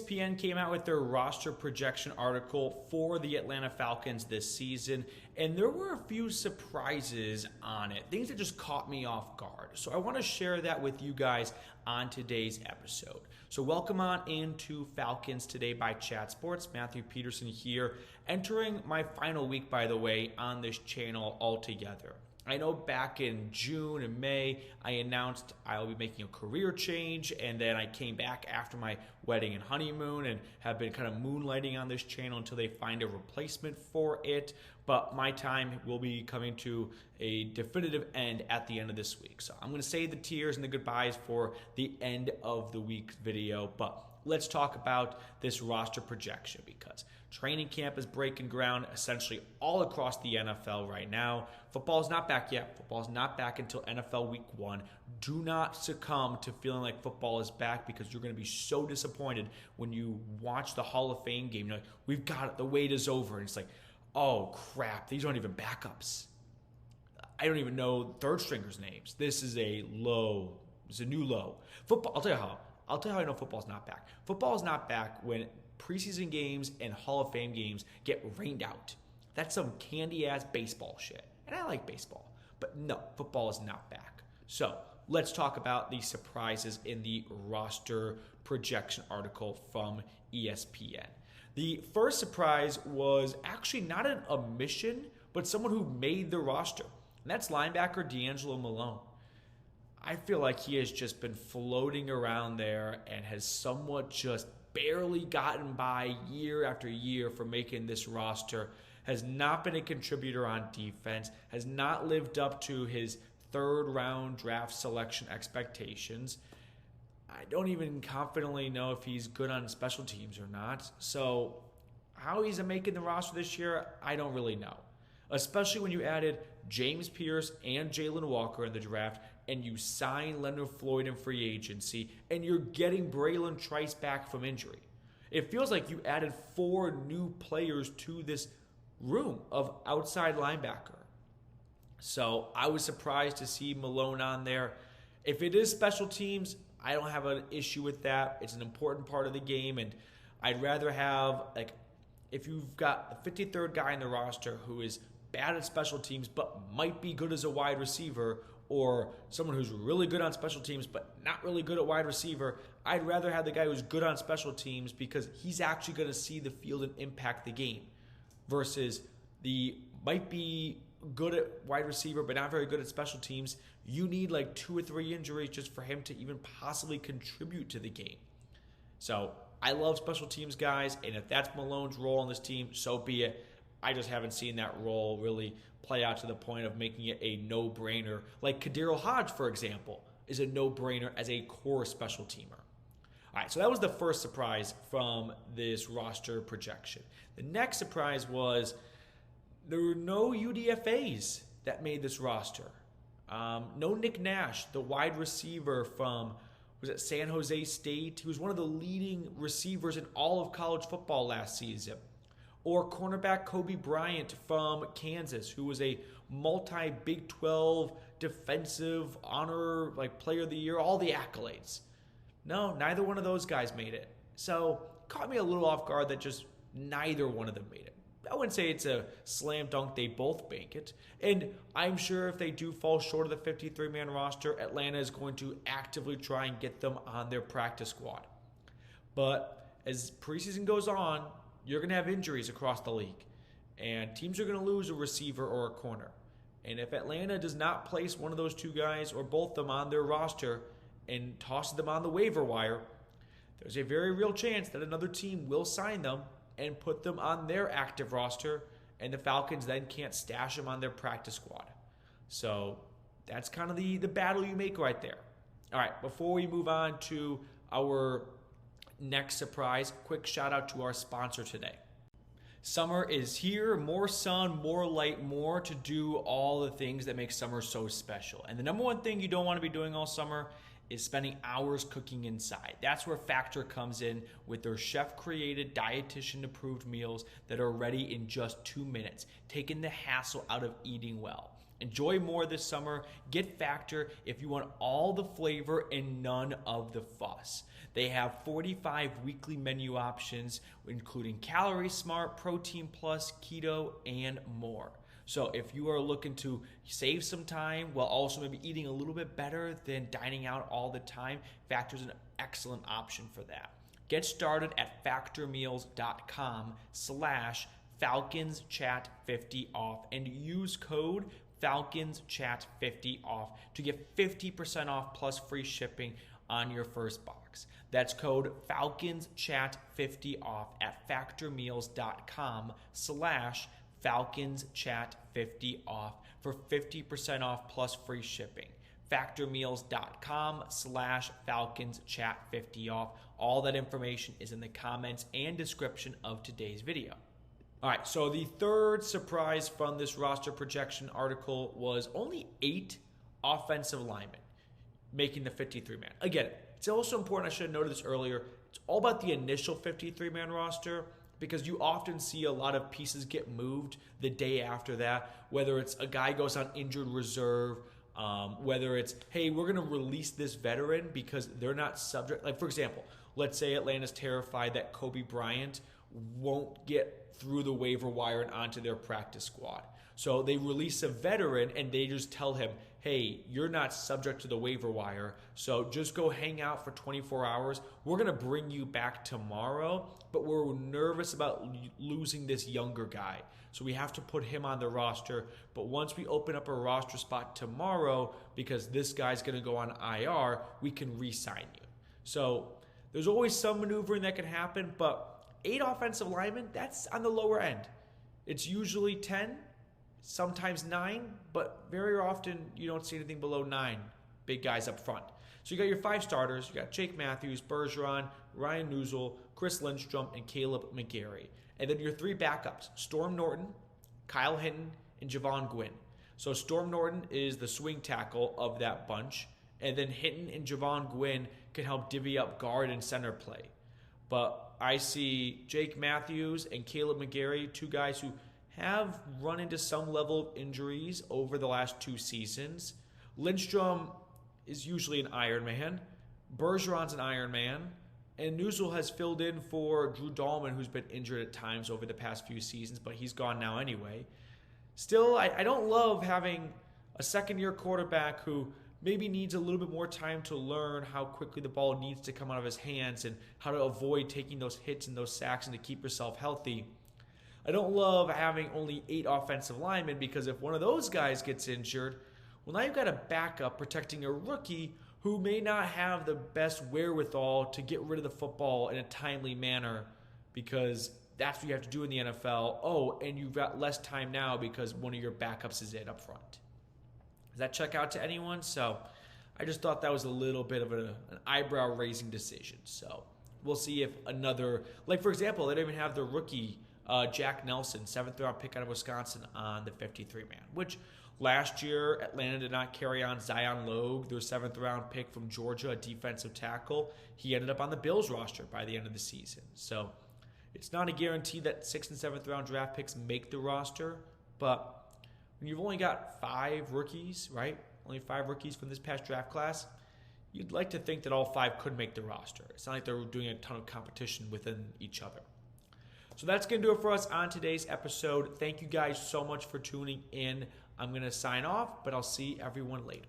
ESPN came out with their roster projection article for the Atlanta Falcons this season, and there were a few surprises on it, things that just caught me off guard. So I want to share that with you guys on today's episode. So welcome on into Falcons Today by Chat Sports. Matthew Peterson here, entering my final week, by the way, on this channel altogether. I know back in June and May, I announced I'll be making a career change, and then I came back after my wedding and honeymoon and have been kind of moonlighting on this channel until they find a replacement for it. But my time will be coming to a definitive end at the end of this week. So I'm going to save the tears and the goodbyes for the end of the week's video. But let's talk about this roster projection, because training camp is breaking ground essentially all across the NFL right now. Football is not back yet. Football is not back until NFL Week 1. Do not succumb to feeling like football is back, because you're going to be so disappointed when you watch the Hall of Fame game. You're like, we've got it. The wait is over. And it's like, oh, crap. These aren't even backups. I don't even know third stringers' names. This is a low. It's a new low. Football, I'll tell you how I know football's not back. Football is not back when preseason games and Hall of Fame games get rained out. That's some candy-ass baseball shit. And I like baseball. But no, football is not back. So let's talk about the surprises in the roster projection article from ESPN. The first surprise was actually not an omission, but someone who made the roster. And that's linebacker D'Angelo Malone. I feel like he has just been floating around there and has somewhat just barely gotten by year after year for making this roster, has not been a contributor on defense, has not lived up to his third-round draft selection expectations. I don't even confidently know if he's good on special teams or not. So how he's making the roster this year, I don't really know. Especially when you added James Pierce and Jalen Walker in the draft, and you sign Leonard Floyd in free agency, and you're getting Braylon Trice back from injury. It feels like you added 4 new players to this room of outside linebacker. So I was surprised to see Malone on there. If it is special teams, I don't have an issue with that. It's an important part of the game, and I'd rather have, like, if you've got the 53rd guy in the roster who is bad at special teams but might be good as a wide receiver, or someone who's really good on special teams but not really good at wide receiver, I'd rather have the guy who's good on special teams, because he's actually going to see the field and impact the game, versus the might be good at wide receiver but not very good at special teams. You need like 2 or 3 injuries just for him to even possibly contribute to the game. So I love special teams guys, and if that's Malone's role on this team, so be it. I just haven't seen that role really play out to the point of making it a no-brainer. Like Kadiro Hodge, for example, is a no-brainer as a core special teamer. All right, so that was the first surprise from this roster projection. The next surprise was there were no UDFAs that made this roster. No Nick Nash, the wide receiver from, was it San Jose State? He was one of the leading receivers in all of college football last season. Or cornerback Kobe Bryant from Kansas, who was a multi-Big 12 defensive honor, like player of the year, all the accolades. No, neither one of those guys made it. So caught me a little off guard that just neither one of them made it. I wouldn't say it's a slam dunk they both make it. And I'm sure if they do fall short of the 53-man roster, Atlanta is going to actively try and get them on their practice squad. But as preseason goes on, you're going to have injuries across the league, and teams are going to lose a receiver or a corner. And if Atlanta does not place one of those 2 guys or both of them on their roster and tosses them on the waiver wire, there's a very real chance that another team will sign them and put them on their active roster, and the Falcons then can't stash them on their practice squad. So that's kind of the battle you make right there. All right, before we move on to our next surprise, quick shout out to our sponsor today. Summer is here, more sun, more light, more to do all the things that make summer so special. And the number one thing you don't want to be doing all summer is spending hours cooking inside. That's where Factor comes in with their chef-created, dietitian-approved meals that are ready in just 2 minutes, taking the hassle out of eating well. Enjoy more this summer. Get Factor if you want all the flavor and none of the fuss. They have 45 weekly menu options, including Calorie Smart, Protein Plus, Keto, and more. So if you are looking to save some time while also maybe eating a little bit better than dining out all the time, Factor is an excellent option for that. Get started at factormeals.com/FalconsChat50off and use code FalconsChat50off to get 50% off plus free shipping on your first box. That's code FalconsChat50off at factormeals.com/FalconsChat50off for 50% off plus free shipping. Factormeals.com/FalconsChat50off. All that information is in the comments and description of today's video. All right, so the third surprise from this roster projection article was only 8 offensive linemen making the 53-man. Again, it's also important, I should have noted this earlier, it's all about the initial 53-man roster because you often see a lot of pieces get moved the day after that, whether it's a guy goes on injured reserve, whether it's, hey, we're going to release this veteran because they're not subject. Like, for example, let's say Atlanta's terrified that Kobe Bryant won't get through the waiver wire and onto their practice squad. So they release a veteran and they just tell him, hey, you're not subject to the waiver wire, so just go hang out for 24 hours. We're going to bring you back tomorrow, but we're nervous about losing this younger guy. So we have to put him on the roster. But once we open up a roster spot tomorrow, because this guy's going to go on IR, we can re-sign you. So there's always some maneuvering that can happen, but 8 offensive linemen, that's on the lower end. It's usually 10, sometimes 9, but very often you don't see anything below 9 big guys up front. So you got your 5 starters. You got Jake Matthews, Bergeron, Ryan Nuzul, Chris Lindstrom, and Caleb McGarry. And then your 3 backups, Storm Norton, Kyle Hinton, and Javon Gwynn. So Storm Norton is the swing tackle of that bunch, and then Hinton and Javon Gwynn can help divvy up guard and center play. But I see Jake Matthews and Caleb McGarry, 2 guys who have run into some level of injuries over the last 2 seasons. Lindstrom is usually an Iron Man. Bergeron's an Iron Man. And Nuzul has filled in for Drew Dahlman, who's been injured at times over the past few seasons, but he's gone now anyway. Still, I don't love having a second-year quarterback who maybe needs a little bit more time to learn how quickly the ball needs to come out of his hands and how to avoid taking those hits and those sacks and to keep yourself healthy. I don't love having only 8 offensive linemen because if one of those guys gets injured, well, now you've got a backup protecting a rookie who may not have the best wherewithal to get rid of the football in a timely manner because that's what you have to do in the NFL. Oh, and you've got less time now because one of your backups is in up front. Does that check out to anyone? So I just thought that was a little bit of an eyebrow-raising decision. So we'll see if another, like for example, they don't even have the rookie Jack Nelson, 7th-round pick out of Wisconsin on the 53-man, which last year Atlanta did not carry on Zion Logue, their 7th-round pick from Georgia, a defensive tackle. He ended up on the Bills roster by the end of the season. So it's not a guarantee that 6th and 7th-round draft picks make the roster, but when you've only got 5 rookies, right? Only 5 rookies from this past draft class, you'd like to think that all 5 could make the roster. It's not like they're doing a ton of competition within each other. So that's going to do it for us on today's episode. Thank you guys so much for tuning in. I'm going to sign off, but I'll see everyone later.